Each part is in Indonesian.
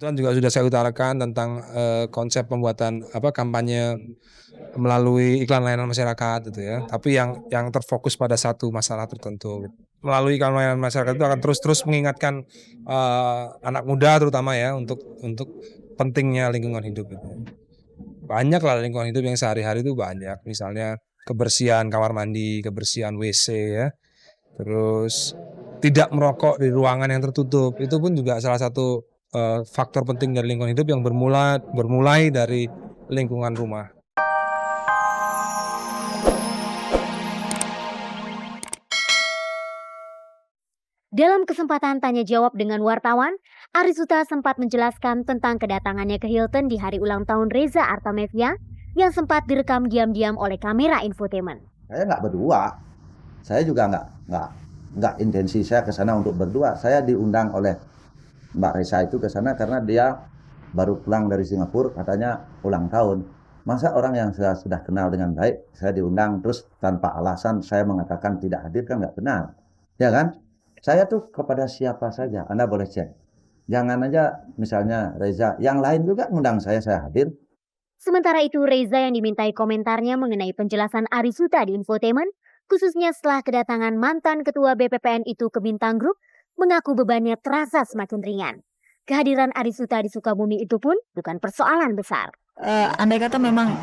Itu kan juga sudah saya utarakan tentang, konsep pembuatan kampanye melalui iklan layanan masyarakat gitu ya, tapi yang terfokus pada satu masalah tertentu. Melalui iklan layanan masyarakat itu akan terus mengingatkan, anak muda terutama ya untuk pentingnya lingkungan hidup gitu. Banyaklah lingkungan hidup yang sehari-hari itu banyak, misalnya kebersihan kamar mandi, kebersihan WC ya, terus tidak merokok di ruangan yang tertutup, itu pun juga salah satu, faktor penting dari lingkungan hidup yang bermulai dari lingkungan rumah. Dalam kesempatan tanya jawab dengan wartawan, Arisuta sempat menjelaskan tentang kedatangannya ke Hilton di hari ulang tahun Reza Artamevia yang sempat direkam diam-diam oleh kamera infotainment. Saya nggak berdua, saya juga nggak intensi saya ke sana untuk berdua. Saya diundang oleh Mbak Reza itu ke sana karena dia baru pulang dari Singapura, katanya ulang tahun. Masa orang yang saya sudah kenal dengan baik, saya diundang terus tanpa alasan saya mengatakan tidak hadir, kan nggak benar, ya kan? Saya tuh kepada siapa saja, Anda boleh cek. Jangan aja misalnya Reza, yang lain juga ngundang saya hadir. Sementara itu Reza yang dimintai komentarnya mengenai penjelasan Arisuta di infotainment, khususnya setelah kedatangan mantan ketua BPPN itu ke Bintang Group, mengaku bebannya terasa semakin ringan. Kehadiran Arisuta di Sukabumi itu pun bukan persoalan besar. Andai kata memang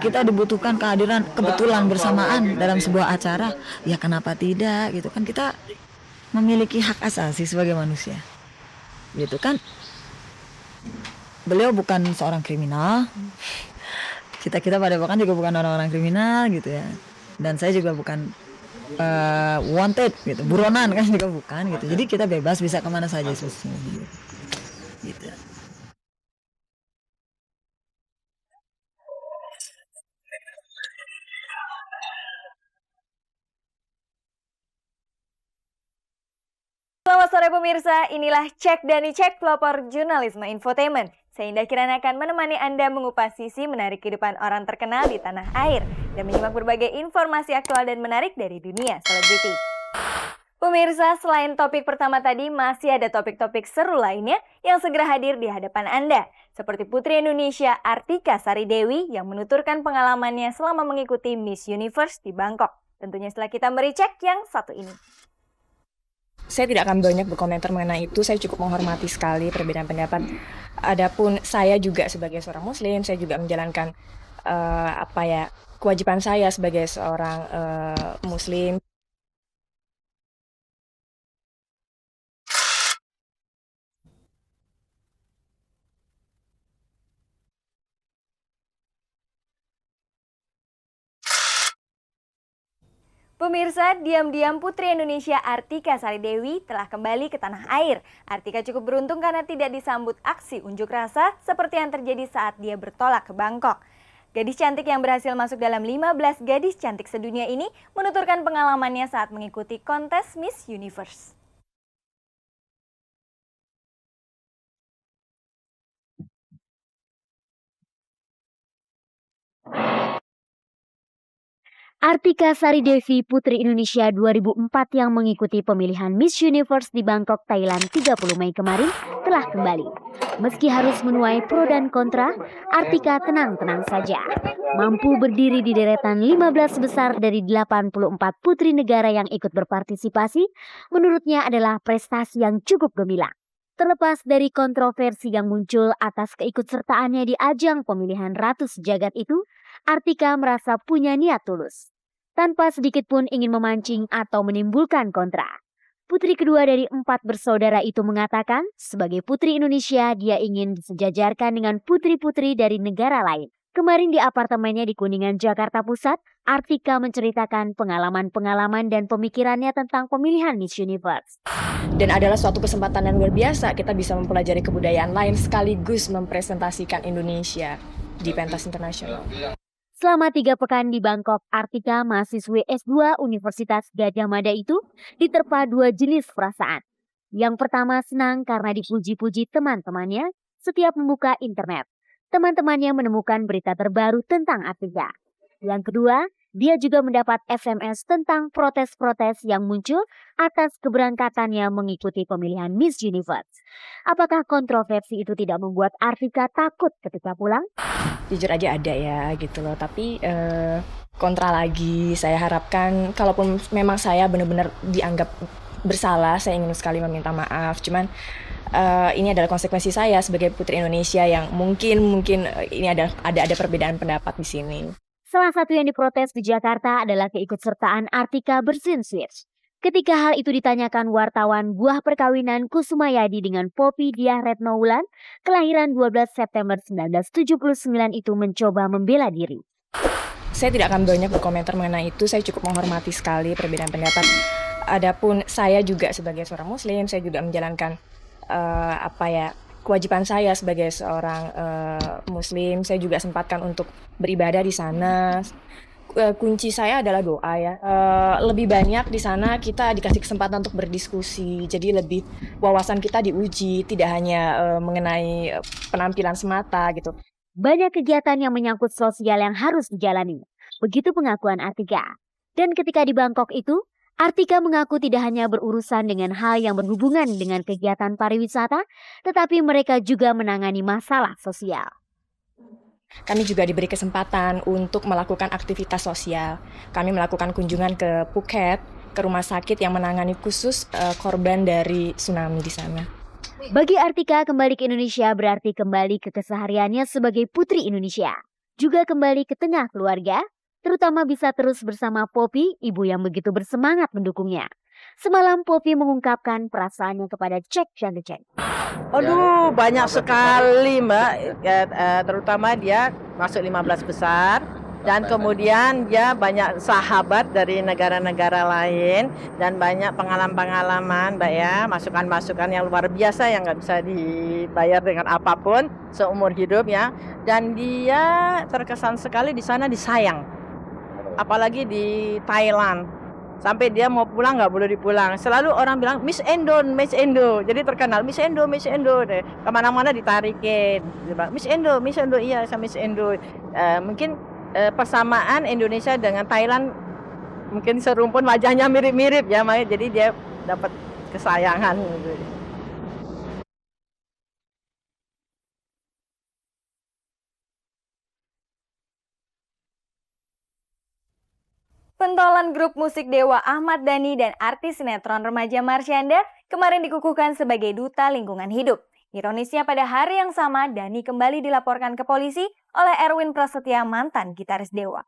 kita dibutuhkan kehadiran kebetulan bersamaan dalam sebuah acara, ya kenapa tidak gitu kan, kita memiliki hak asasi sebagai manusia. Gitu kan. Beliau bukan seorang kriminal. Kita pada bahkan juga bukan orang-orang kriminal gitu ya. Dan saya juga bukan wanted gitu, buronan kan juga bukan gitu. Jadi kita bebas bisa kemana saja sesungguhnya. Gitu. Selamat sore pemirsa, inilah Cek dan Dicek pelopor jurnalisme infotainment. Saya Indah Kirana akan menemani Anda mengupas sisi menarik kehidupan orang terkenal di tanah air dan menyimak berbagai informasi aktual dan menarik dari dunia selebriti. Pemirsa, selain topik pertama tadi, masih ada topik-topik seru lainnya yang segera hadir di hadapan Anda. Seperti Putri Indonesia Artika Sari Dewi yang menuturkan pengalamannya selama mengikuti Miss Universe di Bangkok. Tentunya setelah kita mericek yang satu ini. Saya tidak akan banyak berkomentar mengenai itu, saya cukup menghormati sekali perbedaan pendapat. Adapun saya juga sebagai seorang muslim, saya juga menjalankan kewajiban saya sebagai seorang muslim. Pemirsa, diam-diam Putri Indonesia Artika Sari Dewi telah kembali ke tanah air. Artika cukup beruntung karena tidak disambut aksi unjuk rasa seperti yang terjadi saat dia bertolak ke Bangkok. Gadis cantik yang berhasil masuk dalam 15 gadis cantik sedunia ini menuturkan pengalamannya saat mengikuti kontes Miss Universe. Artika Sari Devi, Putri Indonesia 2004 yang mengikuti pemilihan Miss Universe di Bangkok, Thailand 30 Mei kemarin telah kembali. Meski harus menuai pro dan kontra, Artika tenang-tenang saja. Mampu berdiri di deretan 15 besar dari 84 putri negara yang ikut berpartisipasi, menurutnya adalah prestasi yang cukup gemilang. Terlepas dari kontroversi yang muncul atas keikutsertaannya di ajang pemilihan Ratu Sejagat itu, Artika merasa punya niat tulus, tanpa sedikit pun ingin memancing atau menimbulkan kontra. Putri kedua dari 4 bersaudara itu mengatakan, sebagai Putri Indonesia dia ingin disejajarkan dengan putri-putri dari negara lain. Kemarin di apartemennya di Kuningan, Jakarta Pusat, Artika menceritakan pengalaman-pengalaman dan pemikirannya tentang pemilihan Miss Universe. Dan adalah suatu kesempatan yang luar biasa, kita bisa mempelajari kebudayaan lain sekaligus mempresentasikan Indonesia di pentas internasional. Selama 3 pekan di Bangkok, Artika, mahasiswi S2 Universitas Gadjah Mada itu diterpa 2 jenis perasaan. Yang pertama senang karena dipuji-puji teman-temannya setiap membuka internet. Teman-temannya menemukan berita terbaru tentang Artika. Yang kedua, Dia juga mendapat SMS tentang protes-protes yang muncul atas keberangkatannya mengikuti pemilihan Miss Universe. Apakah kontroversi itu tidak membuat Artika takut ketika pulang? Jujur aja ada ya gitu loh, tapi kontra lagi. Saya harapkan kalaupun memang saya benar-benar dianggap bersalah, saya ingin sekali meminta maaf. Cuman ini adalah konsekuensi saya sebagai putri Indonesia yang mungkin ini ada perbedaan pendapat di sini. Salah satu yang diprotes di Jakarta adalah keikutsertaan Artika bersin switch. Ketika hal itu ditanyakan wartawan, buah perkawinan Kusumayadi dengan Poppy Diah Retnowulan, kelahiran 12 September 1979 itu mencoba membela diri. Saya tidak akan banyak berkomentar mengenai itu, saya cukup menghormati sekali perbedaan pendapat. Adapun saya juga sebagai seorang muslim, saya juga menjalankan kewajiban saya sebagai seorang muslim. Saya juga sempatkan untuk beribadah di sana. Kunci saya adalah doa ya. Lebih banyak di sana kita dikasih kesempatan untuk berdiskusi. Jadi lebih wawasan kita diuji, tidak hanya mengenai penampilan semata gitu. Banyak kegiatan yang menyangkut sosial yang harus dijalani. Begitu pengakuan Artika. Dan ketika di Bangkok itu, Artika mengaku tidak hanya berurusan dengan hal yang berhubungan dengan kegiatan pariwisata, tetapi mereka juga menangani masalah sosial. Kami juga diberi kesempatan untuk melakukan aktivitas sosial. Kami melakukan kunjungan ke Phuket, ke rumah sakit yang menangani khusus korban dari tsunami di sana. Bagi Artika, kembali ke Indonesia berarti kembali ke kesehariannya sebagai putri Indonesia. Juga kembali ke tengah keluarga, terutama bisa terus bersama Poppy, ibu yang begitu bersemangat mendukungnya. Semalam Poppy mengungkapkan perasaannya kepada Cek dan Cek. Aduh, banyak sekali Mbak, terutama dia masuk 15 besar dan kemudian dia banyak sahabat dari negara-negara lain dan banyak pengalaman-pengalaman Mbak ya, masukan-masukan yang luar biasa yang nggak bisa dibayar dengan apapun seumur hidup ya. Dan dia terkesan sekali di sana disayang, apalagi di Thailand. Sampai dia mau pulang nggak boleh dipulang. Selalu orang bilang Miss Endo, Miss Endo. Jadi terkenal Miss Endo, Miss Endo. Kemana-mana ditarikin. Miss Endo, iya sama Miss Endo. Mungkin persamaan Indonesia dengan Thailand mungkin serumpun, wajahnya mirip-mirip ya. Jadi dia dapat kesayangan. Gitu. Pentolan grup musik Dewa Ahmad Dhani dan artis sinetron remaja Marshanda kemarin dikukuhkan sebagai duta lingkungan hidup. Ironisnya pada hari yang sama, Dhani kembali dilaporkan ke polisi oleh Erwin Prasetya, mantan gitaris Dewa.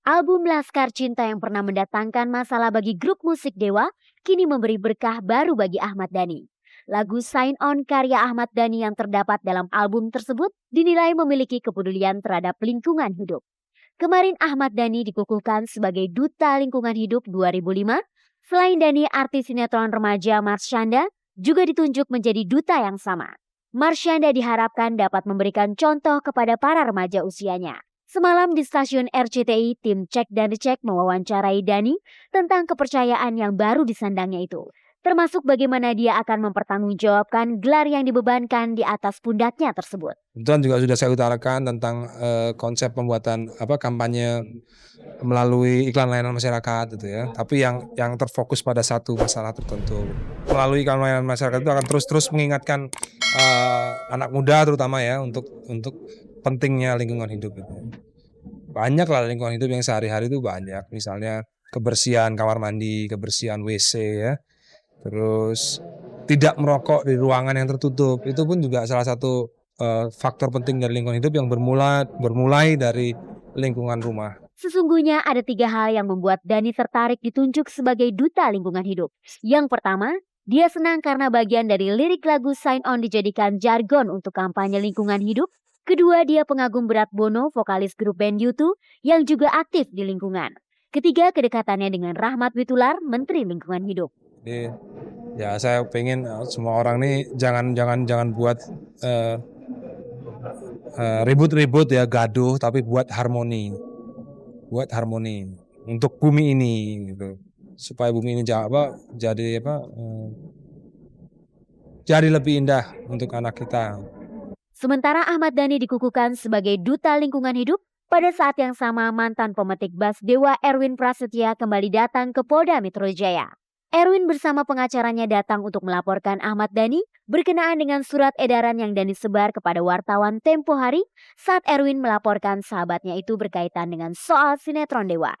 Album Laskar Cinta yang pernah mendatangkan masalah bagi grup musik Dewa, kini memberi berkah baru bagi Ahmad Dhani. Lagu Sign On karya Ahmad Dhani yang terdapat dalam album tersebut dinilai memiliki kepedulian terhadap lingkungan hidup. Kemarin Ahmad Dhani dikukuhkan sebagai Duta Lingkungan Hidup 2005. Selain Dhani, artis sinetron remaja Marshanda juga ditunjuk menjadi duta yang sama. Marshanda diharapkan dapat memberikan contoh kepada para remaja usianya. Semalam di stasiun RCTI, tim Cek dan Dicek mewawancarai Dhani tentang kepercayaan yang baru disandangnya itu. Termasuk bagaimana dia akan mempertanggungjawabkan gelar yang dibebankan di atas pundaknya tersebut. Kebetulan juga sudah saya utarakan tentang konsep pembuatan kampanye melalui iklan layanan masyarakat gitu ya. Tapi yang terfokus pada satu masalah tertentu. Melalui iklan layanan masyarakat itu akan terus mengingatkan anak muda terutama ya untuk pentingnya lingkungan hidup itu. Banyak lah lingkungan hidup yang sehari-hari itu banyak. Misalnya kebersihan kamar mandi, kebersihan WC ya. Terus tidak merokok di ruangan yang tertutup. Itu pun juga salah satu faktor penting dari lingkungan hidup yang bermulai dari lingkungan rumah. Sesungguhnya ada 3 hal yang membuat Dhani tertarik ditunjuk sebagai duta lingkungan hidup. Yang pertama, dia senang karena bagian dari lirik lagu Sign On dijadikan jargon untuk kampanye lingkungan hidup. Kedua, dia pengagum berat Bono, vokalis grup band U2 yang juga aktif di lingkungan. Ketiga, kedekatannya dengan Rahmat Witoelar, Menteri Lingkungan Hidup. Jadi, ya saya pengen semua orang nih jangan buat ribut-ribut ya, gaduh, tapi buat harmoni untuk bumi ini gitu, supaya bumi ini jadi jadi lebih indah untuk anak kita. Sementara Ahmad Dhani dikukuhkan sebagai duta lingkungan hidup, pada saat yang sama mantan pemetik Bas Dewa Erwin Prasetya kembali datang ke Polda Metro Jaya. Erwin bersama pengacaranya datang untuk melaporkan Ahmad Dhani berkenaan dengan surat edaran yang Dhani sebar kepada wartawan Tempo Hari saat Erwin melaporkan sahabatnya itu berkaitan dengan soal sinetron Dewa.